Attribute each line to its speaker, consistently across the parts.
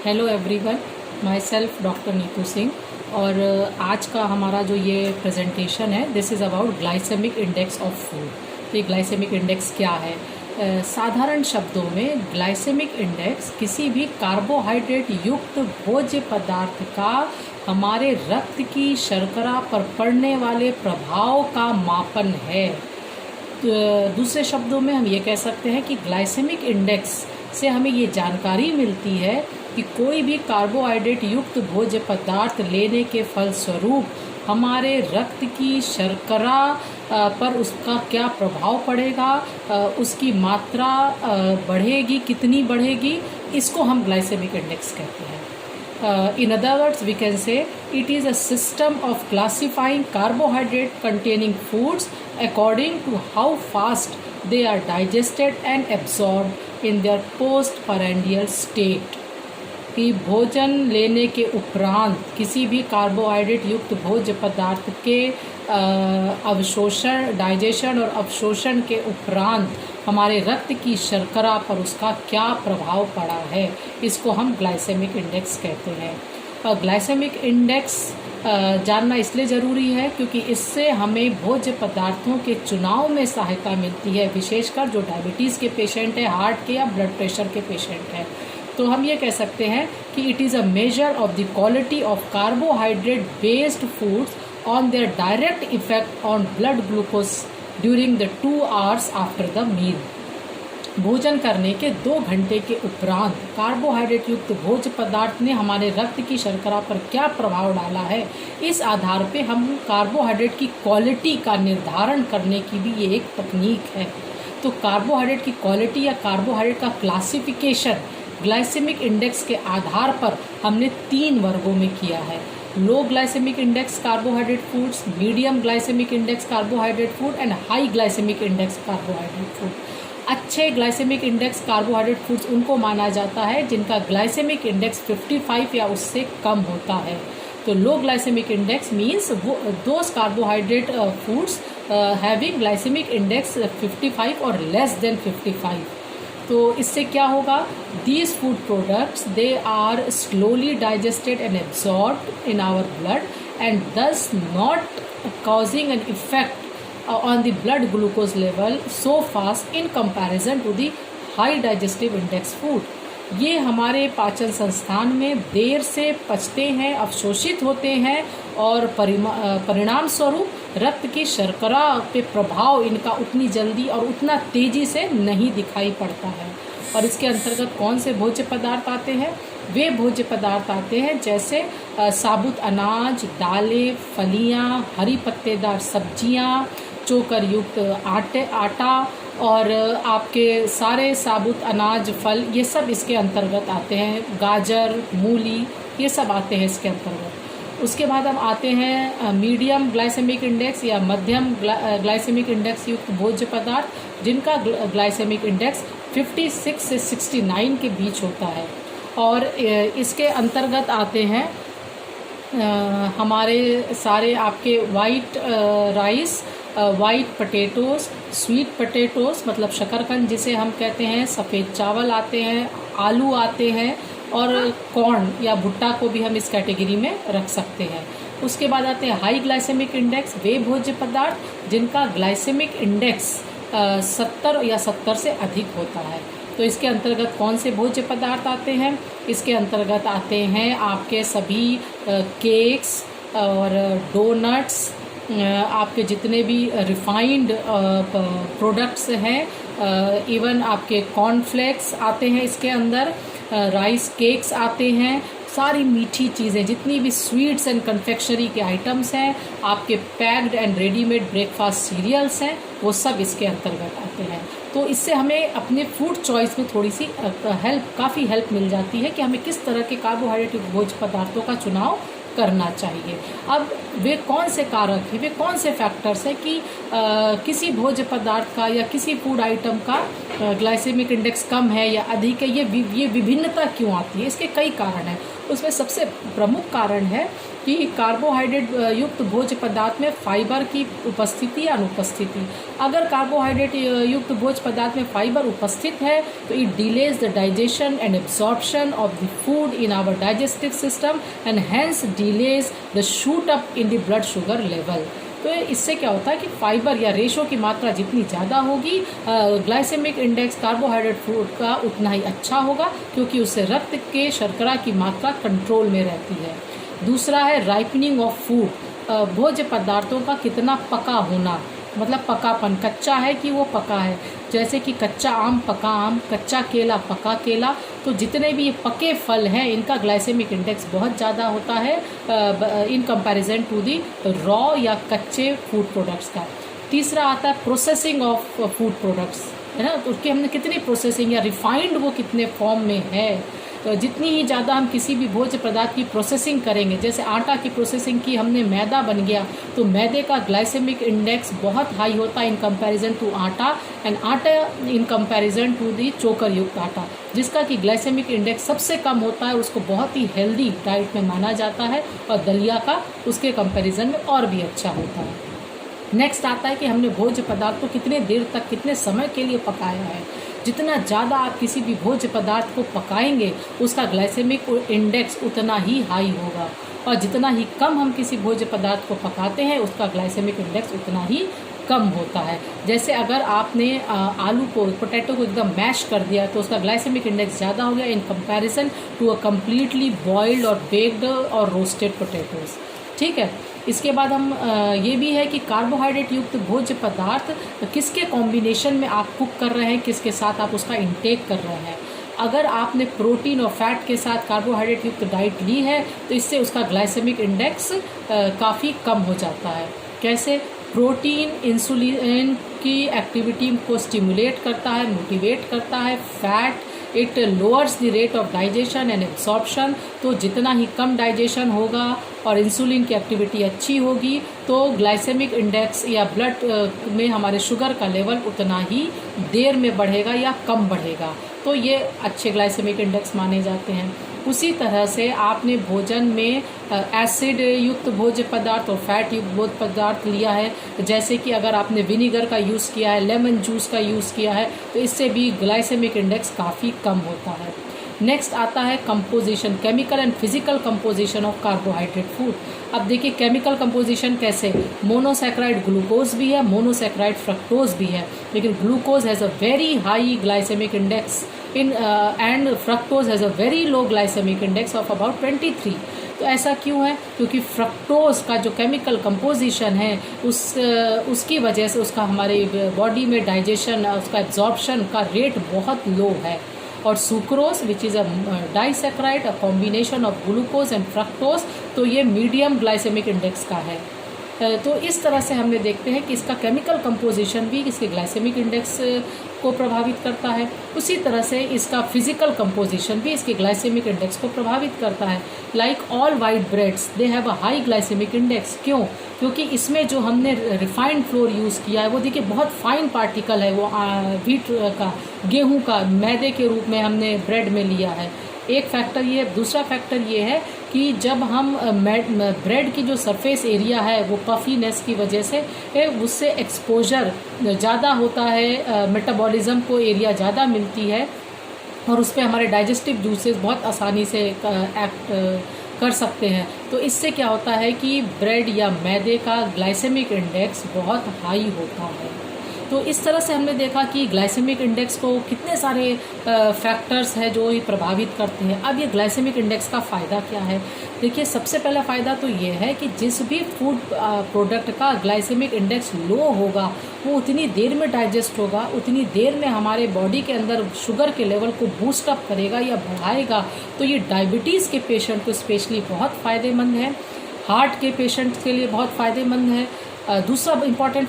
Speaker 1: Hello everyone, myself doctor Neetu Singh. और आज का हमारा जो ये प्रेजेंटेशन है this is about glycemic index of food. तो ये ग्लाइसेमिक इंडेक्स क्या है? साधारण शब्दों में ग्लाइसेमिक इंडेक्स किसी भी कार्बोहाइड्रेट युक्त भोज्य पदार्थ का हमारे रक्त की शर्करा पर पड़ने वाले प्रभाव का मापन है। दूसरे शब्दों में हम ये कह सकते हैं कि ग्लाइसेमिक इंडेक्स से हमें ये जानकारी मिलती है कि कोई भी कार्बोहाइड्रेट युक्त भोज्य पदार्थ लेने के फलस्वरूप हमारे रक्त की शर्करा पर उसका क्या प्रभाव पड़ेगा, उसकी मात्रा बढ़ेगी, कितनी बढ़ेगी, इसको हम ग्लाइसेमिक इंडेक्स कहते हैं। In other words, we can say it is a system of classifying carbohydrate containing foods according to how fast they are digested and absorbed in their postprandial state। कि भोजन लेने के उपरांत किसी भी कार्बोहाइड्रेट युक्त भोज्य पदार्थ के अवशोषण, डाइजेशन और अवशोषण के उपरांत हमारे रक्त की शर्करा पर उसका क्या प्रभाव पड़ा है, इसको हम ग्लाइसेमिक इंडेक्स कहते हैं। और ग्लाइसेमिक इंडेक्स जानना इसलिए ज़रूरी है क्योंकि इससे हमें भोज्य पदार्थों के चुनाव में सहायता मिलती है, विशेषकर जो डायबिटीज़ के पेशेंट है, हार्ट के या ब्लड प्रेशर के पेशेंट हैं। तो हम ये कह सकते हैं कि it is a measure of the quality of carbohydrate based foods on their direct effect on blood glucose during the 2 hours after the meal. भोजन करने के 2 घंटे के उपरांत कार्बोहाइड्रेट युक्त भोज्य पदार्थ ने हमारे रक्त की शर्करा पर क्या प्रभाव डाला है, इस आधार पे हम कार्बोहाइड्रेट की क्वालिटी का निर्धारण करने की भी ये एक तकनीक है। तो कार्बोहाइड्रेट की क्वालिटी या कार्बोहाइड्रेट का क्लासिफिकेशन ग्लाइसेमिक इंडेक्स के आधार पर हमने 3 वर्गों में किया है। Low glycemic index carbohydrate foods, medium glycemic index carbohydrate food and high glycemic index carbohydrate food. अच्छे ग्लाइसेमिक इंडेक्स कार्बोहाइड्रेट फूड्स उनको माना जाता है जिनका ग्लाइसेमिक इंडेक्स 55 या उससे कम होता है। तो low glycemic index means those carbohydrate foods having glycemic index 55 और लेस देन 55। तो इससे क्या होगा? These food products they are slowly digested and absorbed in our blood and thus not causing an effect on the blood glucose level so fast in comparison to the high digestive index food। ये हमारे पाचन संस्थान में देर से पचते हैं, अवशोषित होते हैं और परिणाम स्वरूप रक्त की शर्करा पे प्रभाव इनका उतनी जल्दी और उतना तेज़ी से नहीं दिखाई पड़ता है। और इसके अंतर्गत कौन से भोज्य पदार्थ आते हैं? वे भोज्य पदार्थ आते हैं जैसे साबुत अनाज, दालें, फलियां, हरी पत्तेदार सब्जियां, चोकर युक्त आटा और आपके सारे साबुत अनाज, फल, ये सब इसके अंतर्गत आते हैं। गाजर, मूली, ये सब आते हैं इसके अंतर्गत। उसके बाद हम आते हैं मीडियम ग्लाइसेमिक इंडेक्स या मध्यम ग्लाइसेमिक इंडेक्स युक्त भोज्य पदार्थ जिनका ग्लाइसेमिक इंडेक्स 56 से 69 के बीच होता है। और इसके अंतर्गत आते हैं हमारे सारे आपके white rice, white potatoes, sweet potatoes मतलब शकरकंद जिसे हम कहते हैं, सफ़ेद चावल आते हैं, आलू आते हैं और कॉर्न या भुट्टा को भी हम इस कैटेगरी में रख सकते हैं। उसके बाद आते हैं हाई ग्लाइसेमिक इंडेक्स, वे भोज्य पदार्थ जिनका ग्लाइसेमिक इंडेक्स 70 या 70 से अधिक होता है। तो इसके अंतर्गत कौन से भोज्य पदार्थ आते हैं? इसके अंतर्गत आते हैं आपके सभी केक्स और डोनट्स, आपके जितने भी रिफाइंड प्रोडक्ट्स हैं, इवन आपके कॉर्नफ्लेक्स आते हैं इसके अंदर, राइस केक्स आते हैं, सारी मीठी चीज़ें जितनी भी स्वीट्स एंड कन्फेक्शनरी के आइटम्स हैं, आपके packed and ready made breakfast cereals हैं, वो सब इसके अंतर्गत आते हैं। तो इससे हमें अपने फूड चॉइस में थोड़ी सी काफ़ी हेल्प मिल जाती है कि हमें किस तरह के कार्बोहाइड्रेट भोज्य पदार्थों का चुनाव करना चाहिए। अब वे कौन से कारक हैं, वे कौन से फैक्टर्स हैं कि किसी भोज्य पदार्थ का या किसी फूड आइटम का ग्लाइसेमिक इंडेक्स कम है या अधिक है, ये विभिन्नता क्यों आती है? इसके कई कारण हैं। उसमें सबसे प्रमुख कारण है कि कार्बोहाइड्रेट युक्त भोज्य पदार्थ में फाइबर की उपस्थिति या अनुपस्थिति। अगर कार्बोहाइड्रेट युक्त भोज्य पदार्थ में फाइबर उपस्थित है तो it delays the digestion and absorption of the food in our digestive system and hence delays the shoot up in the blood sugar level. तो इससे क्या होता है कि फाइबर या रेशो की मात्रा जितनी ज़्यादा होगी, ग्लाइसेमिक इंडेक्स कार्बोहाइड्रेट फूड का उतना ही अच्छा होगा, क्योंकि उससे रक्त के शर्करा की मात्रा कंट्रोल में रहती है। दूसरा है राइपनिंग ऑफ फूड, भोज्य पदार्थों का कितना पका होना, मतलब पकापन, कच्चा है कि वो पका है। जैसे कि कच्चा आम पका आम, कच्चा केला पका केला। तो जितने भी ये पके फल हैं इनका ग्लाइसेमिक इंडेक्स बहुत ज़्यादा होता है in comparison to the raw या कच्चे फूड प्रोडक्ट्स का। तीसरा आता है प्रोसेसिंग ऑफ फूड प्रोडक्ट्स, है ना, तो उसकी हमने कितनी प्रोसेसिंग या रिफाइंड वो कितने फॉर्म में है। तो जितनी ही ज़्यादा हम किसी भी भोज्य पदार्थ की प्रोसेसिंग करेंगे, जैसे आटा की प्रोसेसिंग की हमने, मैदा बन गया, तो मैदे का ग्लाइसेमिक इंडेक्स बहुत हाई होता है इन कंपैरिजन टू आटा, एंड आटा इन कंपैरिजन टू दी चोकर युक्त आटा, जिसका कि ग्लाइसेमिक इंडेक्स सबसे कम होता है, उसको बहुत ही हेल्दी डाइट में माना जाता है, और दलिया का उसके कंपैरिजन में और भी अच्छा होता है। नेक्स्ट आता है कि हमने भोज्य पदार्थ को कितने देर तक, कितने समय के लिए पकाया है। जितना ज़्यादा आप किसी भी भोज्य पदार्थ को पकाएंगे उसका ग्लाइसेमिक इंडेक्स उतना ही हाई होगा, और जितना ही कम हम किसी भोज्य पदार्थ को पकाते हैं उसका ग्लाइसेमिक इंडेक्स उतना ही कम होता है। जैसे अगर आपने आलू को, पोटैटो को एकदम मैश कर दिया तो उसका ग्लाइसेमिक इंडेक्स ज़्यादा हो गया in comparison to a completely boiled और बेक्ड और रोस्टेड पोटैटोज। ठीक है। इसके बाद हम ये भी है कि कार्बोहाइड्रेट युक्त भोज्य पदार्थ किसके कॉम्बिनेशन में आप कुक कर रहे हैं, किसके साथ आप उसका इंटेक कर रहे हैं। अगर आपने प्रोटीन और फैट के साथ कार्बोहाइड्रेट युक्त डाइट ली है तो इससे उसका ग्लाइसेमिक इंडेक्स काफ़ी कम हो जाता है। कैसे? प्रोटीन इंसुलिन की एक्टिविटी को स्टिमुलेट करता है, मोटिवेट करता है। Fat it lowers the rate of digestion and absorption, तो जितना ही कम डाइजेशन होगा और इंसुलिन की एक्टिविटी अच्छी होगी तो ग्लाइसेमिक इंडेक्स या ब्लड में हमारे शुगर का लेवल उतना ही देर में बढ़ेगा या कम बढ़ेगा, तो ये अच्छे ग्लाइसेमिक इंडेक्स माने जाते हैं। उसी तरह से आपने भोजन में एसिड युक्त भोज्य पदार्थ और फैट युक्त भोज्य पदार्थ लिया है, जैसे कि अगर आपने विनीगर का यूज़ किया है, लेमन जूस का यूज़ किया है, तो इससे भी ग्लाइसेमिक इंडेक्स काफ़ी कम होता है। नेक्स्ट आता है composition, chemical and physical composition of carbohydrate food. अब देखिए केमिकल कंपोजिशन कैसे, मोनोसैकेराइड ग्लूकोज भी है, मोनोसैकेराइड फ्रक्टोज भी है, लेकिन glucose has a very high glycemic index and fructose has a very low glycemic index of about 23। तो ऐसा क्यों है? क्योंकि फ्रक्टोज का जो केमिकल कंपोजिशन है उसकी वजह से उसका हमारे बॉडी में डाइजेशन, उसका एब्जॉर्प्शन का रेट बहुत लो है। और sucrose which is a disaccharide, a combination of glucose and fructose, तो ये मीडियम ग्लाइसेमिक इंडेक्स का है। तो इस तरह से हमने देखते हैं कि इसका केमिकल कंपोजिशन भी इसके ग्लाइसेमिक इंडेक्स को प्रभावित करता है। उसी तरह से इसका फिजिकल कंपोजिशन भी इसके ग्लाइसेमिक इंडेक्स को प्रभावित करता है। Like all white breads they have a high glycemic index. क्यों? क्योंकि इसमें जो हमने रिफाइंड फ्लोर यूज़ किया है वो देखिए बहुत फाइन पार्टिकल है, वो व्हीट का, गेहूं का, मैदे के रूप में हमने ब्रेड में लिया है। एक फैक्टर ये है। दूसरा फैक्टर ये है कि जब हम ब्रेड की जो सरफेस एरिया है वो पफीनेस की वजह से उससे एक्सपोजर ज़्यादा होता है, मेटाबॉलिज्म को एरिया ज़्यादा मिलती है और उस पर हमारे डाइजेस्टिव जूसेस बहुत आसानी से एक्ट कर सकते हैं। तो इससे क्या होता है कि ब्रेड या मैदे का ग्लाइसेमिक इंडेक्स बहुत हाई होता है। तो इस तरह से हमने देखा कि ग्लाइसेमिक इंडेक्स को कितने सारे फैक्टर्स हैं जो ये प्रभावित करते हैं। अब ये ग्लाइसेमिक इंडेक्स का फ़ायदा क्या है? देखिए सबसे पहला फ़ायदा तो ये है कि जिस भी फूड प्रोडक्ट का ग्लाइसेमिक इंडेक्स लो होगा वो उतनी देर में डाइजेस्ट होगा, उतनी देर में हमारे बॉडी के अंदर शुगर के लेवल को बूस्ट अप करेगा या बढ़ाएगा। तो ये डायबिटीज़ के पेशेंट को स्पेशली बहुत फ़ायदेमंद है, हार्ट के पेशेंट के लिए बहुत फ़ायदेमंद है। दूसरा इम्पॉर्टेंट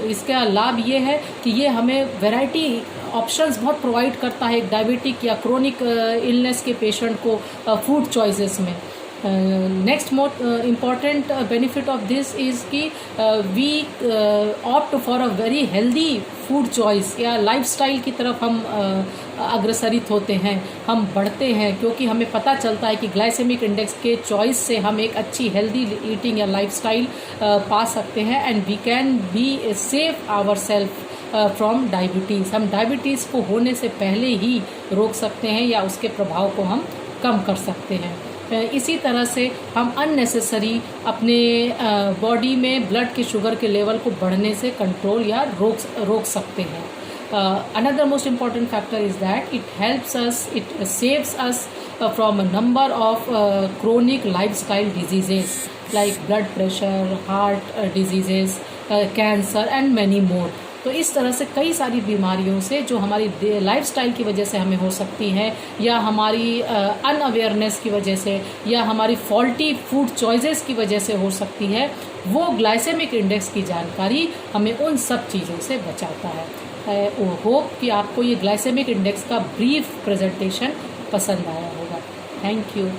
Speaker 1: इसका लाभ ये है कि ये हमें वैरायटी ऑप्शंस बहुत प्रोवाइड करता है डायबिटिक या क्रोनिक इलनेस के पेशेंट को फूड चॉइसेस में। Next most important benefit of this is कि we opt for a very healthy food choice या लाइफस्टाइल की तरफ हम अग्रसरित होते हैं, हम बढ़ते हैं, क्योंकि हमें पता चलता है कि ग्लाइसेमिक इंडेक्स के चॉइस से हम एक अच्छी हेल्दी ईटिंग या लाइफस्टाइल पा सकते हैं and we can be save ourselves from diabetes. हम डायबिटीज़ को होने से पहले ही रोक सकते हैं या उसके प्रभाव को हम कम कर सकते हैं। इसी तरह से हम अननेसेसरी अपने बॉडी में ब्लड के शुगर के लेवल को बढ़ने से कंट्रोल या रोक सकते हैं। Another most important factor is that it saves us from a number of chronic lifestyle diseases like blood pressure, heart diseases, cancer and many more. तो इस तरह से कई सारी बीमारियों से जो हमारी लाइफस्टाइल की वजह से हमें हो सकती हैं या हमारी अनअवेयरनेस की वजह से या हमारी फॉल्टी फूड चॉइसेस की वजह से हो सकती है, वो ग्लाइसेमिक इंडेक्स की जानकारी हमें उन सब चीज़ों से बचाता है। होप कि आपको ये ग्लाइसेमिक इंडेक्स का ब्रीफ प्रेजेंटेशन पसंद आया होगा। Thank you.